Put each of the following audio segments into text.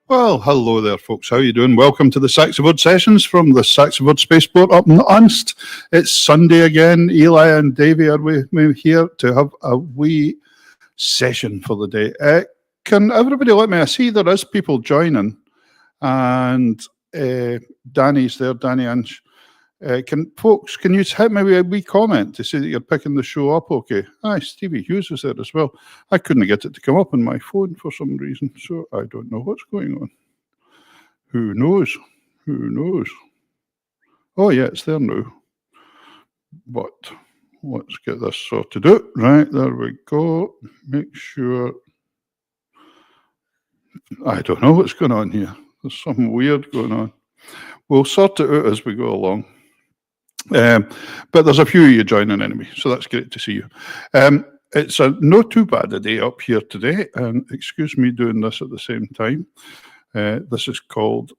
Well, hello there, folks. How are you doing? Welcome to the SaxaVord Sessions from the SaxaVord Spaceport up in Unst. It's Sunday again. Eli and Davey are with me here to have a wee session for the day. Can everybody let me? I see there is people joining, and Danny's there, Danny Anch. Can you hit me with a wee comment to say that you're picking the show up okay? Aye, Stevie Hughes is there as well. I couldn't get it to come up on my phone for some reason, so I don't know what's going on. Who knows? Who knows? Oh, yeah, it's there now. But let's get this sorted out. Right, there we go. Make sure. I don't know what's going on here. There's something weird going on. We'll sort it out as we go along. But there's a few of you joining anyway, so that's great to see you. It's not too bad a day up here today, and excuse me doing this at the same time. This is called,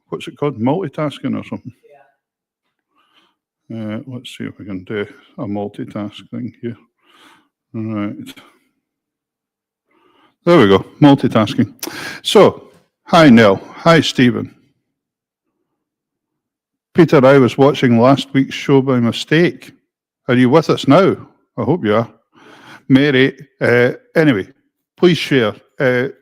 what's it called? Multitasking or something? Yeah. Let's see if we can do a multitask thing here. All right. There we go, multitasking. So, hi Nell, hi Stephen. Peter, I was watching last week's show by mistake. Are you with us now? I hope you are. Mary, anyway, please share. Who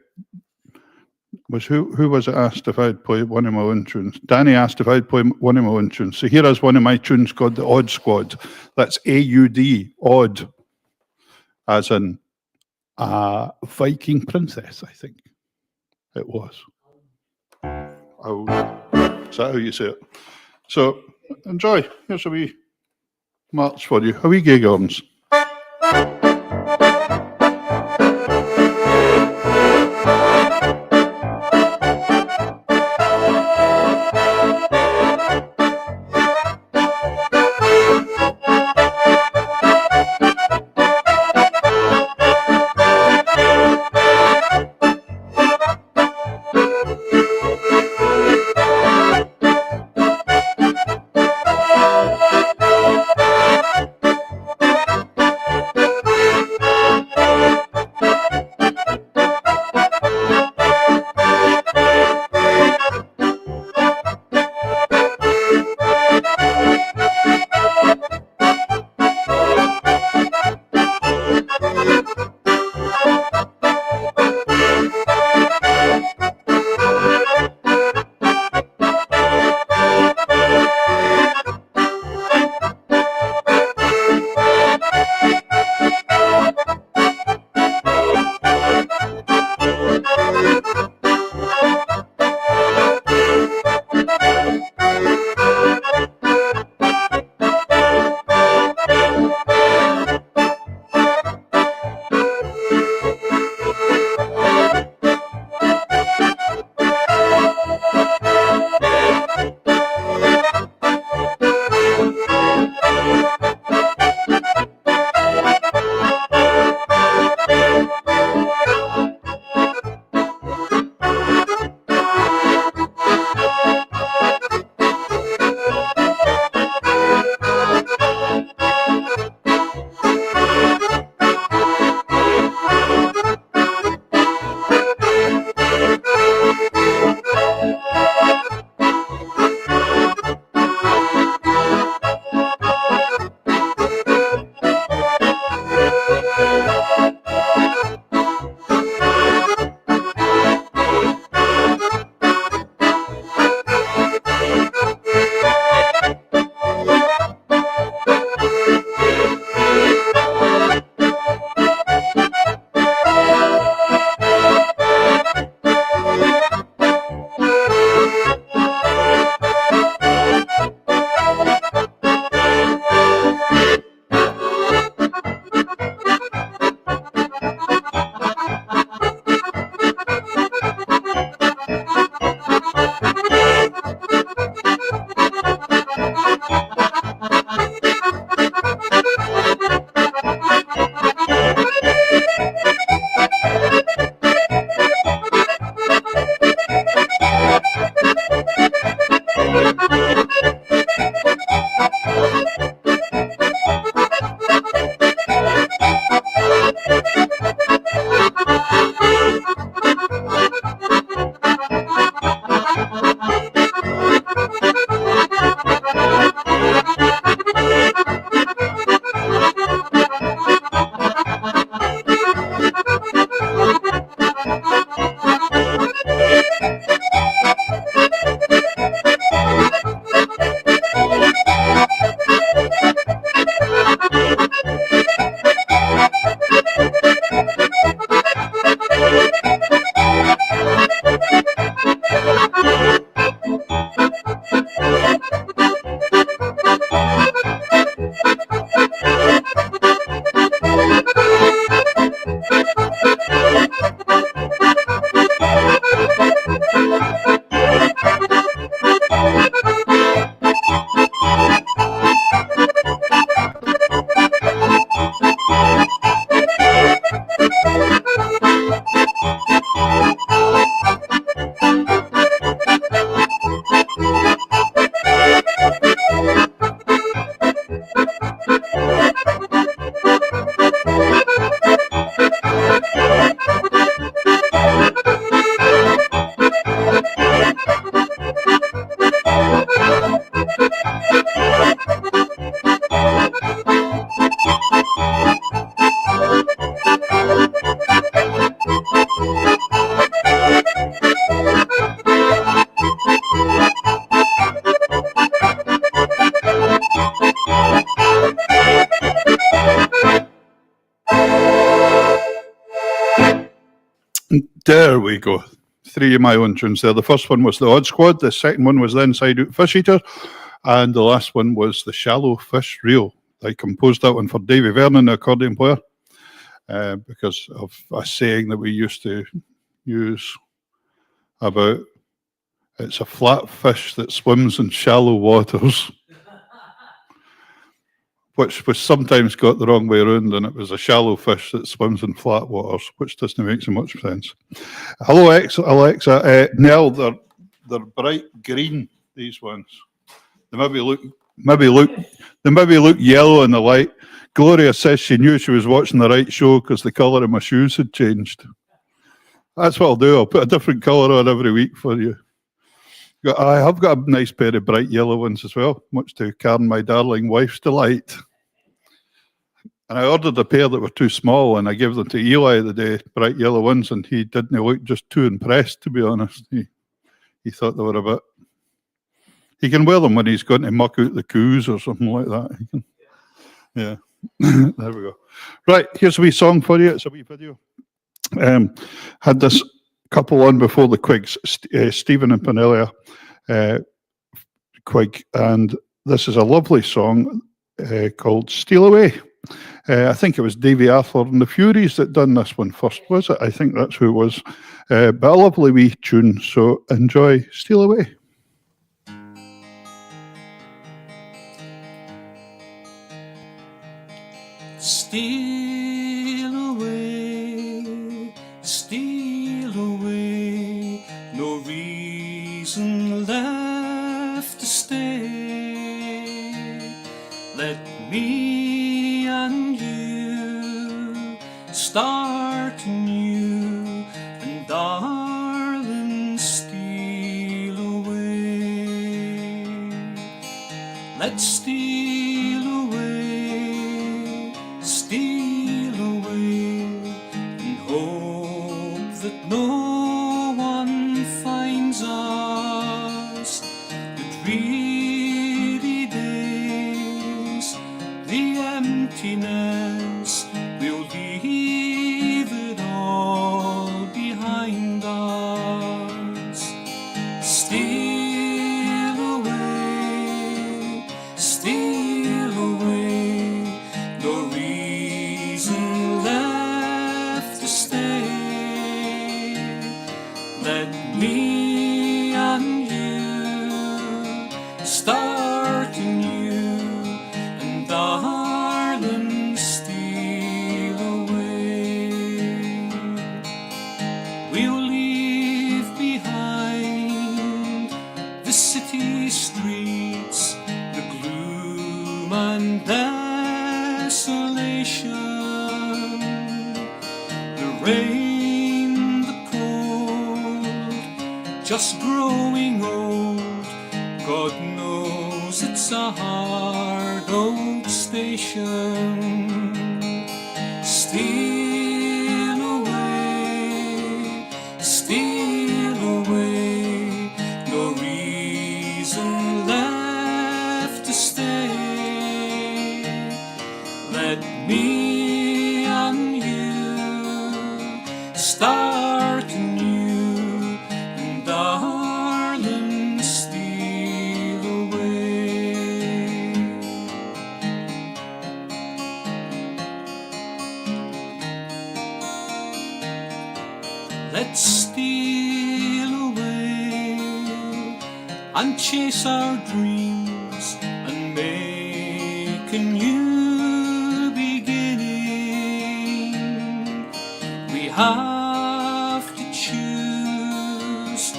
was it asked if I'd play one of my own tunes? Danny asked if I'd play one of my own tunes. So here is one of my tunes called The Odd Squad. That's A-U-D, odd, as in a Viking princess, I think it was. Oh, is that how you say it? So, enjoy. Here's a wee march for you. A wee gig arms. There we go. 3 of my own tunes there. The first one was the Odd Squad. The second one was the Inside Out Fish Eater. And the last one was the Shallow Fish Reel. I composed that one for Davy Vernon, the accordion player, because of a saying that we used to use about it's a flat fish that swims in shallow waters, which was sometimes got the wrong way around, and it was a shallow fish that swims in flat waters, which doesn't make so much sense. Hello, Alexa. Nell, they're bright green, these ones. They maybe look yellow in the light. Gloria says she knew she was watching the right show because the colour of my shoes had changed. That's what I'll do. I'll put a different colour on every week for you. I have got a nice pair of bright yellow ones as well, much to Karen, my darling wife's delight. And I ordered a pair that were too small, and I gave them to Eli the day, bright yellow ones, and he didn't look just too impressed, to be honest. He thought they were a bit... He can wear them when he's going to muck out the coos or something like that. Yeah, there we go. Right, here's a wee song for you. It's a wee video. Had this couple on before the Quigs, Stephen and Panelia Quig, and this is a lovely song called Steal Away. I think it was Davy Arthur and the Furies that done this one first, was it? I think that's who it was. But a lovely wee tune, so enjoy Steal Away. Steal away, no reason left to stay. Let me and you start anew, and darling, steal away. Let's steal away, and hope that no one finds us. The dreary days, the emptiness, we'll leave it all behind us. Steal away, no reason left to stay. Let me and you start anew, and darling, steal away. We'll leave behind the city streets, the gloom and desolation, the rain, the cold, just growing old. God knows it's a hard old station. Steal away, no reason left to stay. Let me and you start anew, and darling, steal away. Let's steal away and chase our dreams and make a new beginning. We have to choose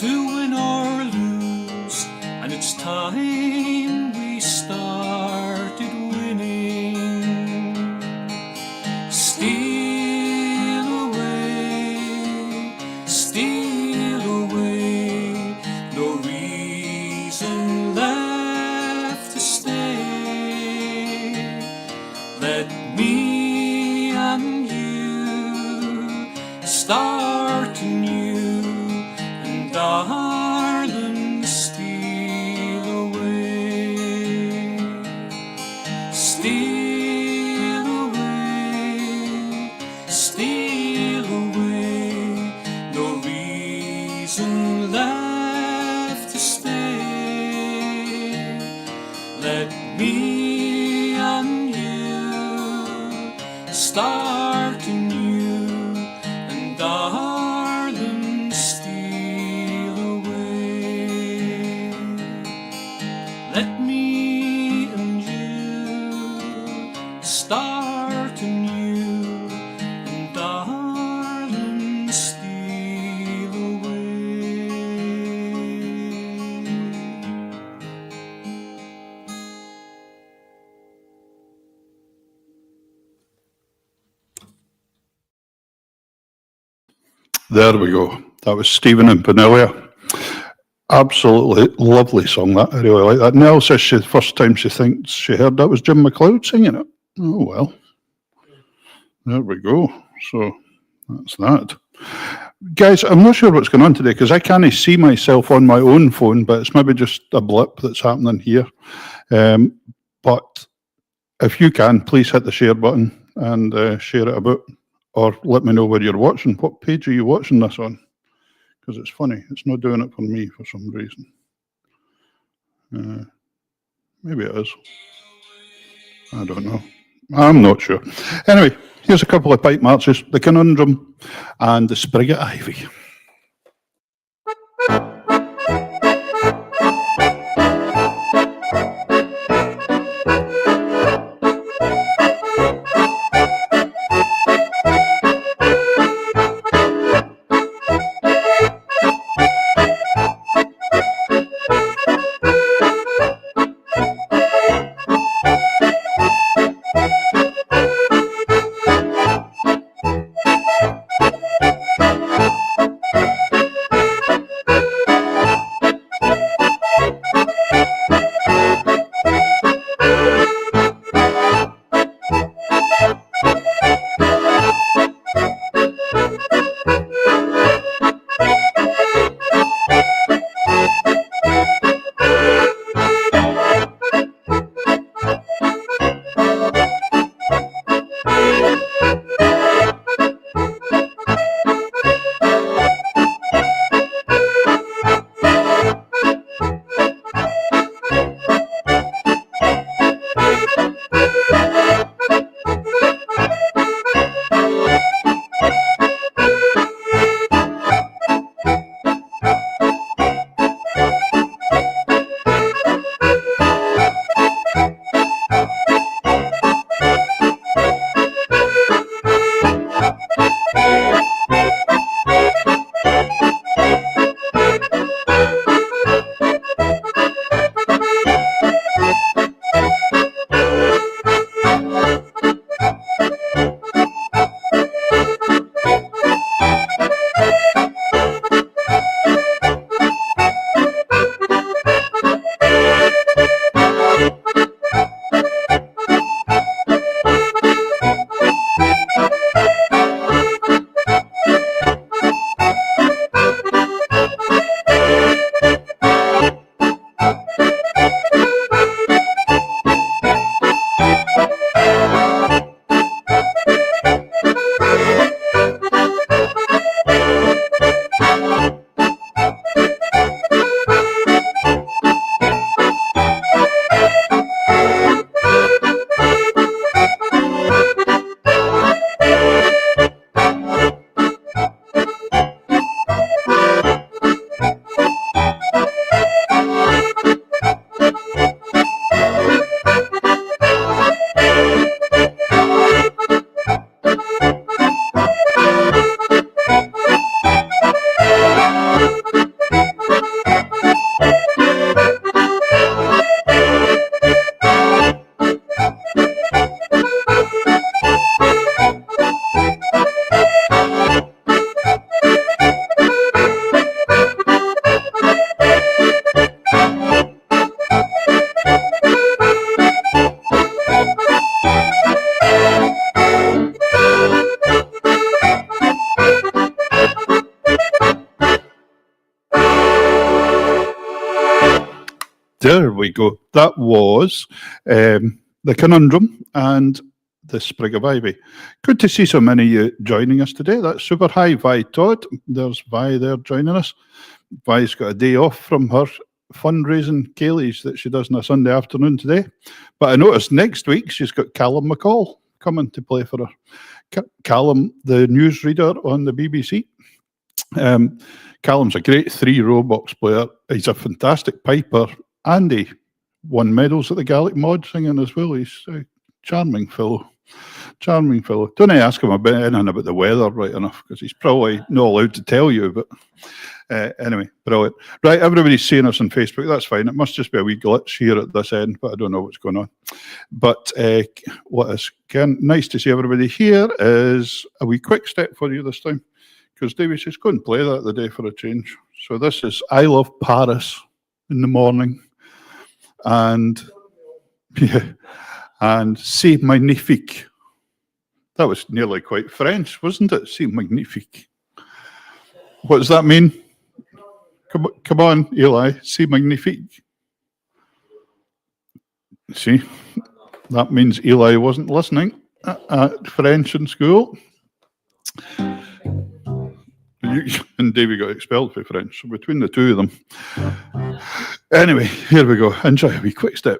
to win or lose, and it's time we started winning. Steal away, no reason left to stay. Let me and you start anew, and darling, steal away. Steal away, no reason left to stay. Let me and you start anew, and darling, steal away. Let me and you start anew, and darling, steal away. There we go. That was Stephen and Penelia. Absolutely lovely song, that. I really like that. Nell says the first time she thinks she heard that was Jim McLeod singing it. Oh, well. There we go. So that's that. Guys, I'm not sure what's going on today because I can't see myself on my own phone, but it's maybe just a blip that's happening here. But if you can, please hit the share button and share it about, or let me know where you're watching. What page are you watching this on? Because it's funny, it's not doing it for me for some reason. Maybe it is. I don't know. I'm not sure. Anyway, here's a couple of pipe marches, the Conundrum and the Sprig of Ivy. There we go. That was the Conundrum and the sprig of ivy. Good to see so many of you joining us today. That's super. Hi, Vi Todd. There's Vi there joining us. Vi's got a day off from her fundraising Kayleys that she does on a Sunday afternoon today. But I noticed next week she's got Callum McCall coming to play for her. Callum, the newsreader on the BBC. Callum's a great 3-row box player. He's a fantastic piper, and he won medals at the Gaelic Mod singing as well. He's a charming fellow. Charming fellow. Don't ask him anything about the weather right enough, because he's probably not allowed to tell you, but anyway, brilliant. Right, everybody's seeing us on Facebook. That's fine. It must just be a wee glitch here at this end, but I don't know what's going on. But what is nice to see everybody here is a wee quick step for you this time, because Davey says, go and play that the day for a change. So this is I Love Paris in the morning, and yeah, and C'est Magnifique. That was nearly quite French, wasn't it? C'est Magnifique. What does that mean? Come on, Eli. C'est Magnifique. See, that means Eli wasn't listening at French in school. And Davey got expelled for French, so between the two of them. Anyway, here we go. Enjoy a wee quick step.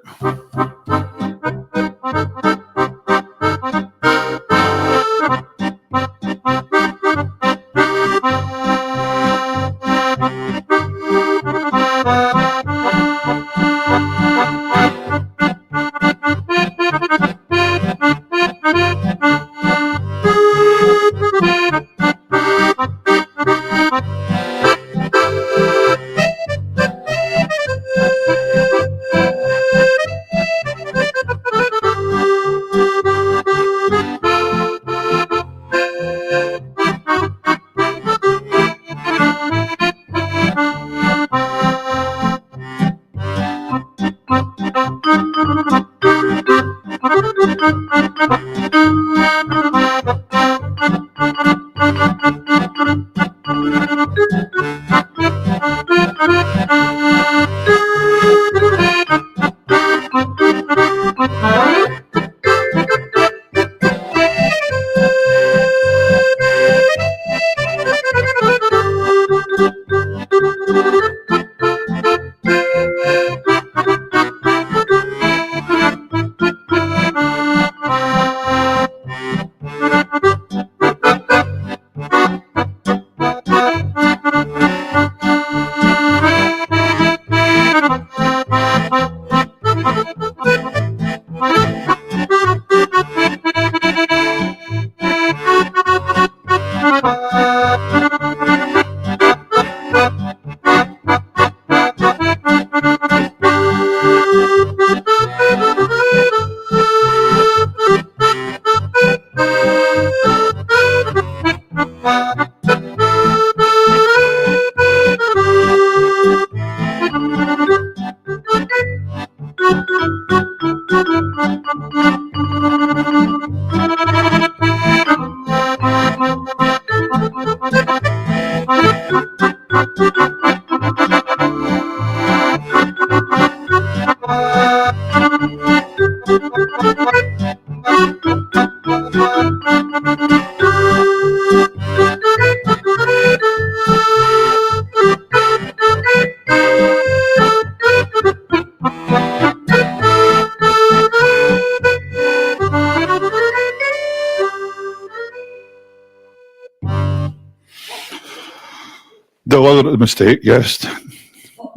Deliberate mistake, yes.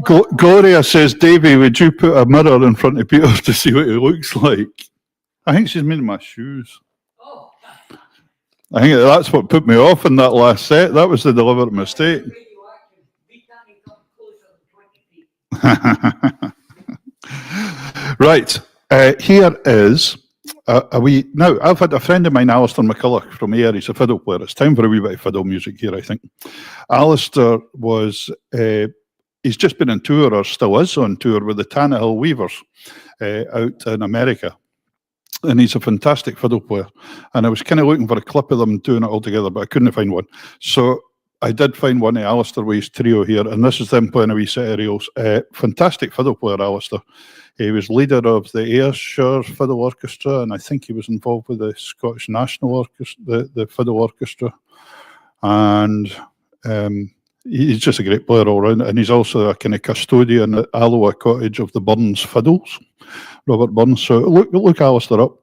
Gloria says, Davey, would you put a mirror in front of Peter to see what he looks like? I think she's meaning my shoes. I think that's what put me off in that last set. That was the deliberate mistake. Right, here is a wee... Now, I've had a friend of mine, Alistair McCulloch from Ayr. He's a fiddle player. It's time for a wee bit of fiddle music here, I think. Alistair was... he's just been on tour, or still is on tour, with the Tannehill Weavers out in America. And he's a fantastic fiddle player. And I was kind of looking for a clip of them doing it all together, but I couldn't find one. So I did find one of Alistair Way's trio here, and this is them playing a wee set of reels. Fantastic fiddle player, Alistair. He was leader of the Ayrshire Fiddle Orchestra, and I think he was involved with the Scottish National Orchestra, the Fiddle Orchestra. And he's just a great player all round, and he's also a kind of custodian at Alloa Cottage of the Burns Fiddles, Robert Burns. So look Alistair up.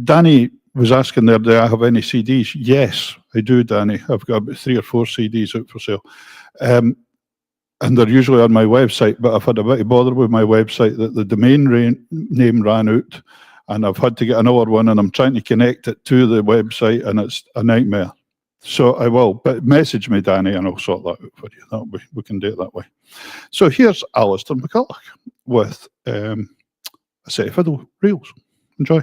Danny was asking there, do I have any CDs? Yes, I do, Danny. I've got about 3 or 4 CDs out for sale. And they're usually on my website, but I've had a bit of bother with my website that the domain name ran out, and I've had to get another one, and I'm trying to connect it to the website, and it's a nightmare. So I will, but message me, Danny, and I'll sort that out for you. We can do it that way. So here's Alistair McCulloch with a set of fiddle reels. Enjoy.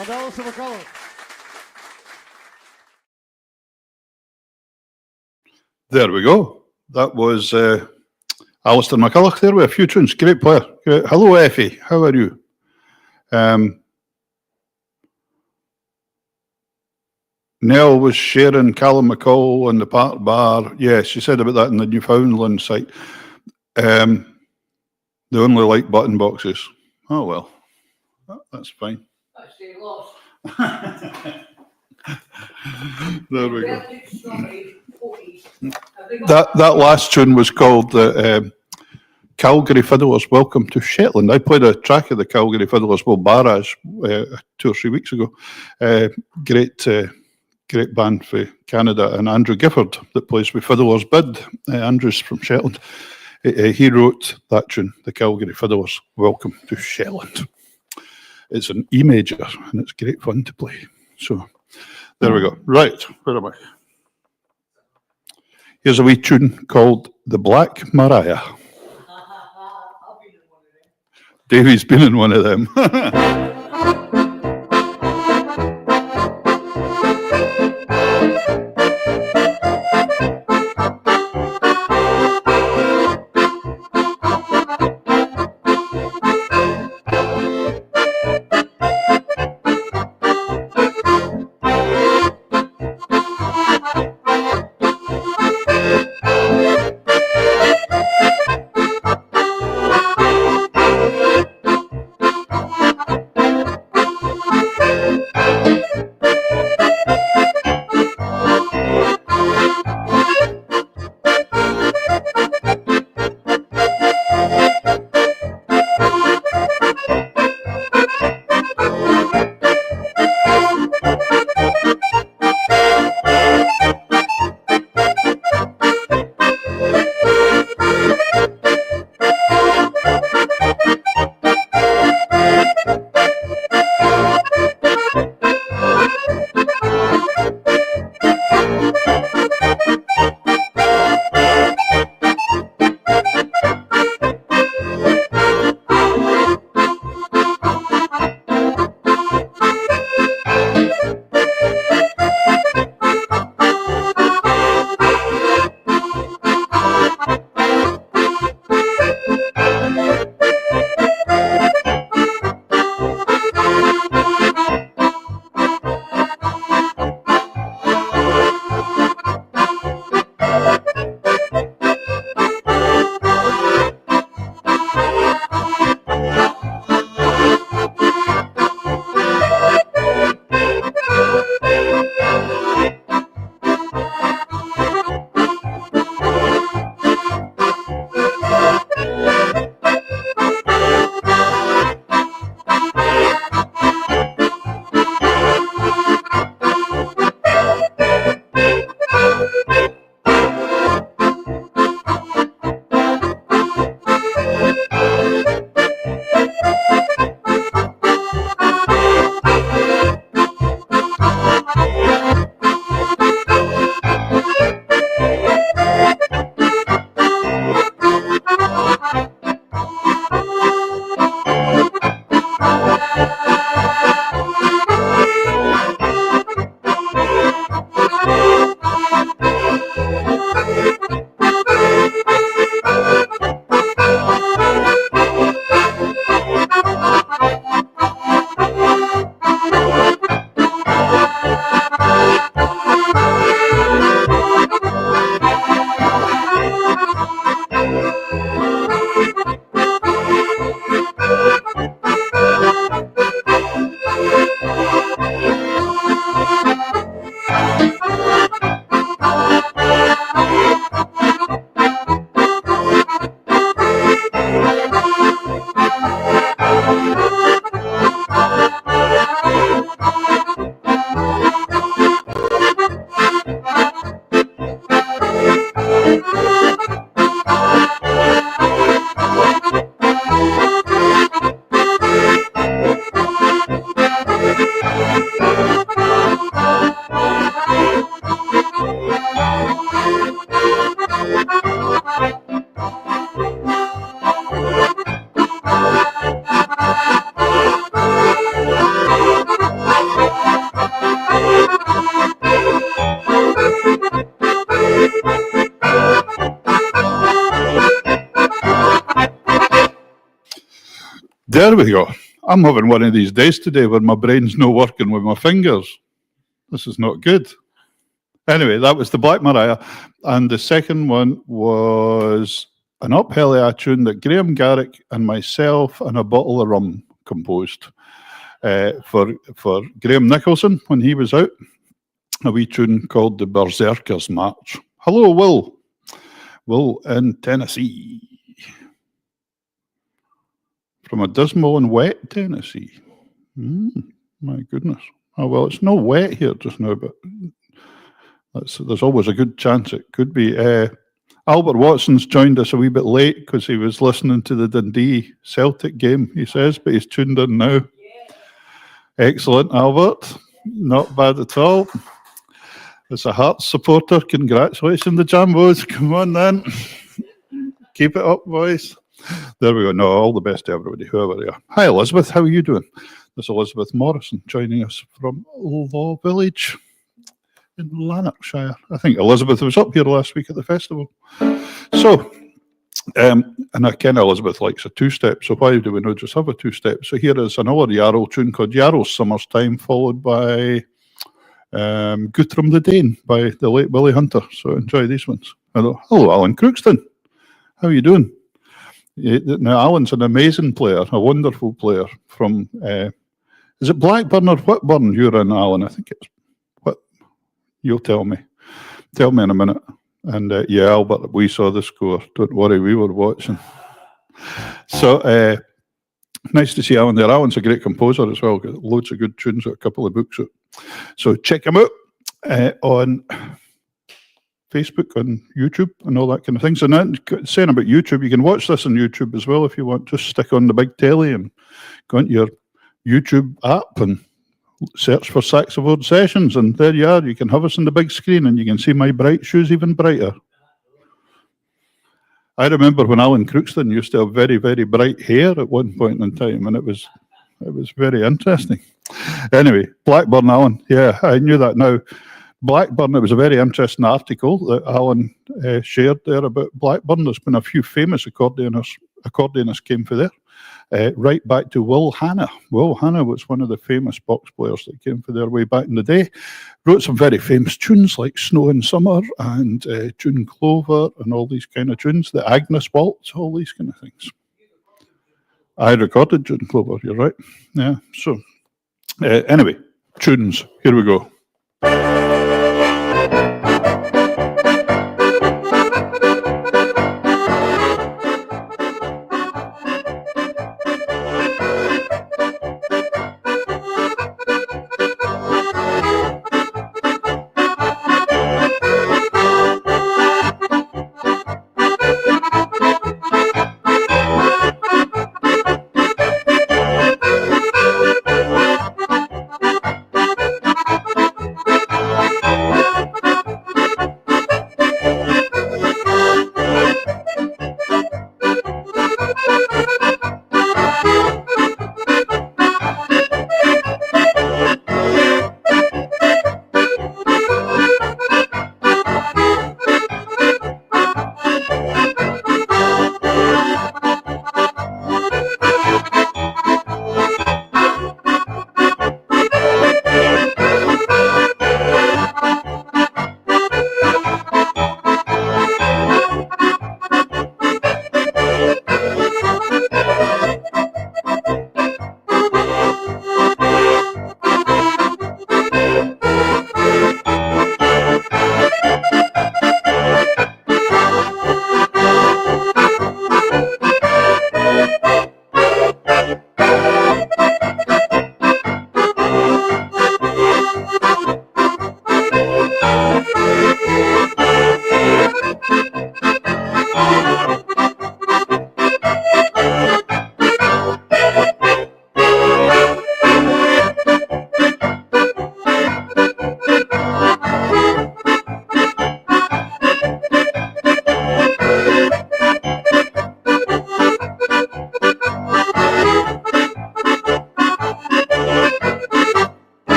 And Alison McCullough. There we go. That was Alistair McCulloch there with a few tunes. Great player. Great. Hello, Effie. How are you? Nell was sharing Callum McCall on the Park Bar. Yeah, she said about that in the Newfoundland site. They only like button boxes. Oh, well. That's fine. There we go. That last tune was called Calgary Fiddlers Welcome to Shetland. I played a track of the Calgary Fiddlers, well, Barrage, 2 or 3 weeks ago. Great band for Canada, and Andrew Gifford that plays with Fiddlers Bid. Andrew's from Shetland. He wrote that tune, the Calgary Fiddlers Welcome to Shetland. It's an E major and it's great fun to play. So there we go. Right, where am I? Here's a wee tune called The Black Mariah. Davey's been in one of them. There we go. I'm having one of these days today where my brain's not working with my fingers. This is not good. Anyway, that was the Black Maria. And the second one was an Uphelly tune that Graham Garrick and myself and a bottle of rum composed for Graham Nicholson when he was out. A wee tune called the Berserkers March. Hello, Will. Will in Tennessee. From a dismal and wet Tennessee. My goodness. Oh, well, it's not wet here just now, but there's always a good chance it could be. Albert Watson's joined us a wee bit late because he was listening to the Dundee Celtic game, he says, but he's tuned in now. Excellent, Albert. Not bad at all. As a Hearts supporter, congratulations, the Jambos. Come on, then. Keep it up, boys. There we go. No, all the best to everybody, whoever they are. Hi, Elizabeth. How are you doing? There's Elizabeth Morrison joining us from Law Village in Lanarkshire. I think Elizabeth was up here last week at the festival. So, and I ken Elizabeth likes a two-step, so why do we not just have a two-step? So here is another Yarrow tune called Yarrow's Summer's Time, followed by Guthrum the Dane by the late Willie Hunter. So enjoy these ones. Hello, Alan Crookston. How are you doing? Now, Alan's an amazing player, a wonderful player from, is it Blackburn or Whitburn you're in, Alan? I think it's what? You'll tell me. Tell me in a minute. And yeah, Albert, we saw the score. Don't worry, we were watching. So, nice to see Alan there. Alan's a great composer as well. Got loads of good tunes, got a couple of books out. So check him out on Facebook, on YouTube, and all that kind of thing. So now, saying about YouTube, you can watch this on YouTube as well if you want. Just stick on the big telly and go into your YouTube app and search for SaxaVord Sessions, and there you are. You can have us on the big screen, and you can see my bright shoes even brighter. I remember when Alan Crookston used to have very, very bright hair at one point in time, and it was very interesting. Anyway, Blackburn, Alan. Yeah, I knew that now. Blackburn, it was a very interesting article that Alan shared there about Blackburn. There's been a few famous accordionists came for there, right back to Will Hannah. Will Hannah was one of the famous box players that came for there way back in the day. Wrote some very famous tunes like Snow in Summer and June Clover and all these kind of tunes, the Agnes Waltz, all these kind of things. I recorded June Clover, you're right. Yeah, so anyway, tunes, here we go.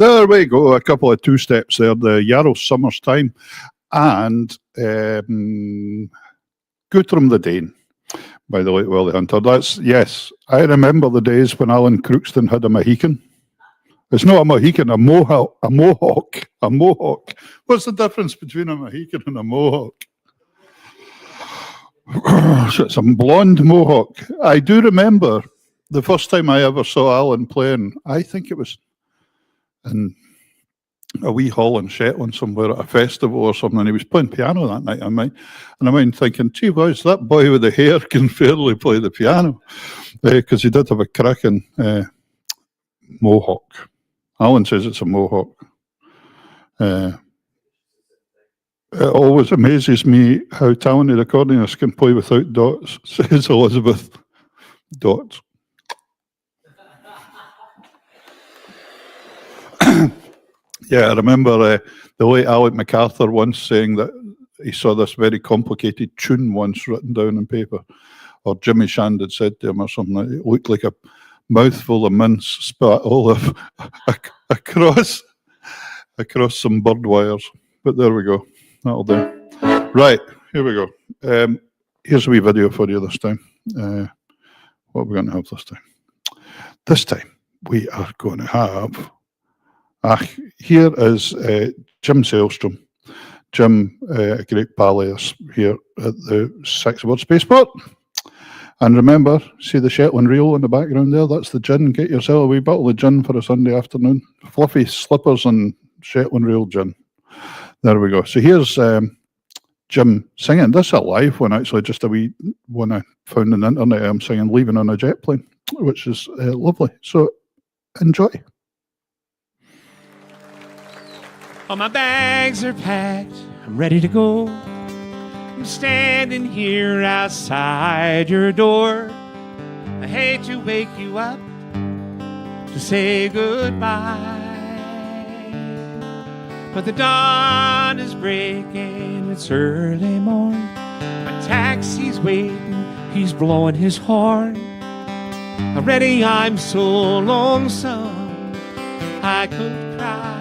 There we go. A couple of two steps there. The Yarrow Summer's Time and Guthrum the Dane by the late Willie Hunter. That's, yes, I remember the days when Alan Crookston had a Mohican. It's not a Mohican, a mohawk. A mohawk. What's the difference between a Mohican and a mohawk? It's a blonde mohawk. I do remember the first time I ever saw Alan playing, I think it was in a wee hall in Shetland somewhere at a festival or something. He was playing piano that night, and I'm thinking, gee whiz, that boy with the hair can fairly play the piano, because he did have a cracking mohawk. Alan says it's a mohawk. It always amazes me how talented accordionists can play without dots, says Elizabeth. Dots. Yeah, I remember the late Alec MacArthur once saying that he saw this very complicated tune once written down on paper, or Jimmy Shand had said to him or something. It looked like a mouthful of mince spat olive across some bird wires. But there we go. That'll do. Right, here we go. Here's a wee video for you this time. What are we going to have this time? This time we are going to have... here is Jim Sailstrom. Jim, a great pal of us here at the SaxaVord Spaceport. And remember, see the Shetland reel in the background there? That's the gin. Get yourself a wee bottle of gin for a Sunday afternoon. Fluffy slippers and Shetland reel gin. There we go. So here's Jim singing. This is a live one, actually, just a wee one I found on the internet. I'm singing Leaving on a Jet Plane, which is lovely. So enjoy. All my bags are packed, I'm ready to go. I'm standing here outside your door. I hate to wake you up to say goodbye, but the dawn is breaking, it's early morn. My taxi's waiting, he's blowing his horn. Already I'm so lonesome, I could cry.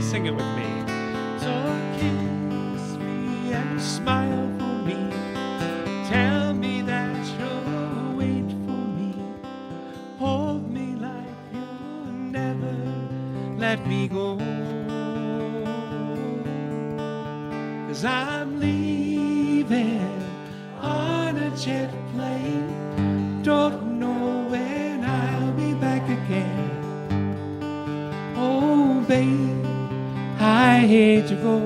Sing it with me. So kiss me and smile for me. Tell me that you'll wait for me. Hold me like you'll never let me go. 'Cause I'm leaving on a jet plane. Don't know when I'll be back again. Oh, babe, I hate to go.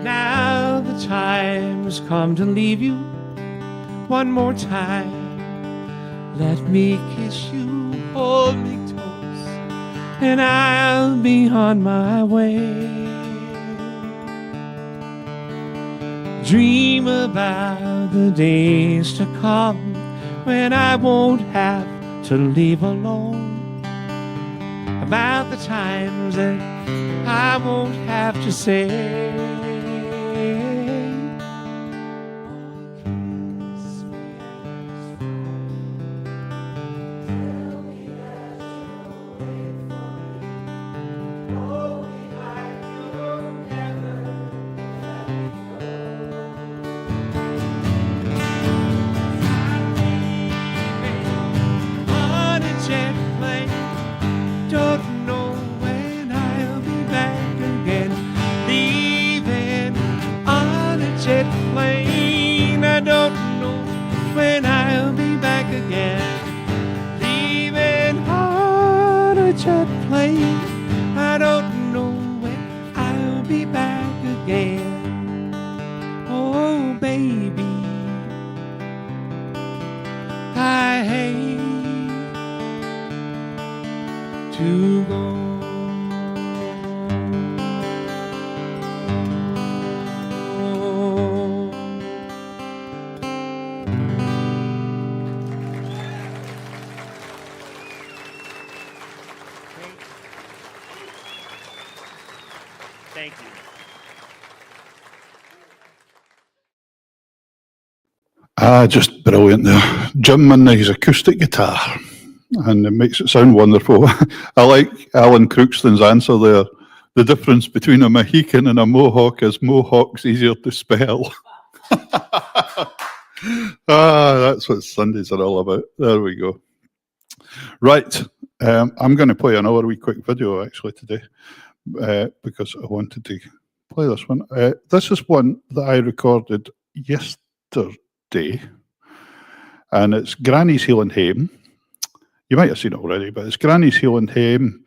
Now the time's come to leave you one more time. Let me kiss you, hold me close, and I'll be on my way. Dream about the days to come when I won't have to leave alone. About the times that I won't have to say. Don't know when I'll be back again. Leaving on a jet plane. I don't know when I'll be back again. Leaving on a jet plane. I don't know when I'll be back again. Oh, baby, I hate to go. Thank you. Just brilliant there. Jim and his acoustic guitar. and it makes it sound wonderful. I like Alan Crookston's answer there. The difference between a Mohican and a Mohawk is Mohawk's easier to spell. That's what Sundays are all about. There we go. Right. I'm going to play another wee quick video actually today because I wanted to play this one. This is one that I recorded yesterday, and it's Granny's Healing Hame. You might have seen it already, but it's Granny's Healing Hame,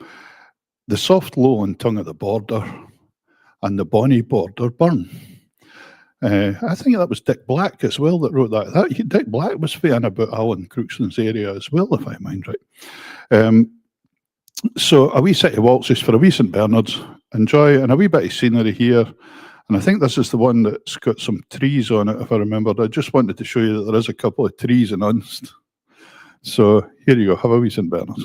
the soft lowland tongue of the border, and the bonny border burn. I think that was Dick Black as well that wrote that. Dick Black was saying about Alan Crookston's area as well, if I mind right. So a wee set of waltzes for a wee St Bernard's. Enjoy, and a wee bit of scenery here. And I think this is the one that's got some trees on it, if I remembered. I just wanted to show you that there is a couple of trees in Unst. So here you go, have a wee St Bernard's.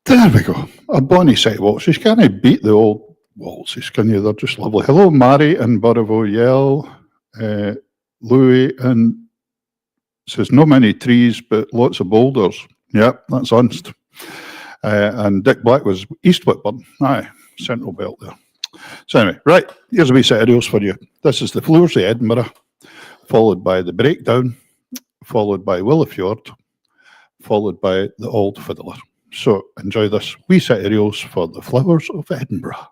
There we go. A bonny set of waltzes. Can I beat the old waltzes? Can you? They're just lovely. Hello, Mary in Burrivo Yell. Louis and says, no many trees, but lots of boulders. Yep, that's honest. And Dick Black was East Whitburn. Aye, Central Belt there. So anyway, right, here's a wee set of rules for you. This is the Floors of Edinburgh, followed by the Breakdown, followed by Willowfjord, followed by the Old Fiddler. So enjoy this wee set of reels for the Flowers of Edinburgh.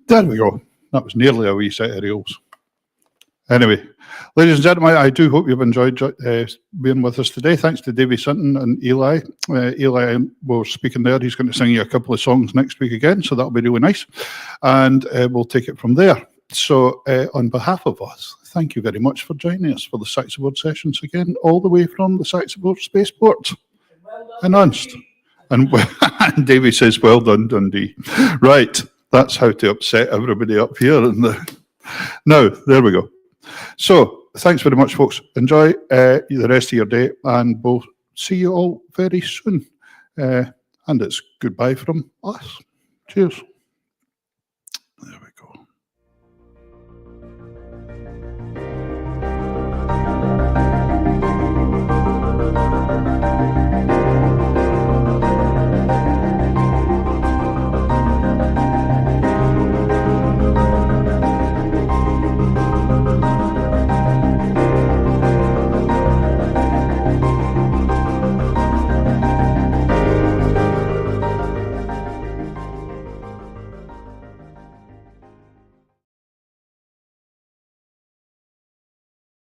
There we go. That was nearly a wee set of reels. Anyway, ladies and gentlemen, I do hope you've enjoyed being with us today. Thanks to Davy Sinton and Eli. Eli was speaking there. He's going to sing you a couple of songs next week again, so that'll be really nice. And we'll take it from there. So on behalf of us, thank you very much for joining us for the SaxaVord Sessions again, all the way from the SaxaVord Spaceport in Unst. And Davey says, well done, Dundee. Right, that's how to upset everybody up here. Now, there we go. So, thanks very much, folks. Enjoy the rest of your day, and we'll see you all very soon. And it's goodbye from us. Cheers.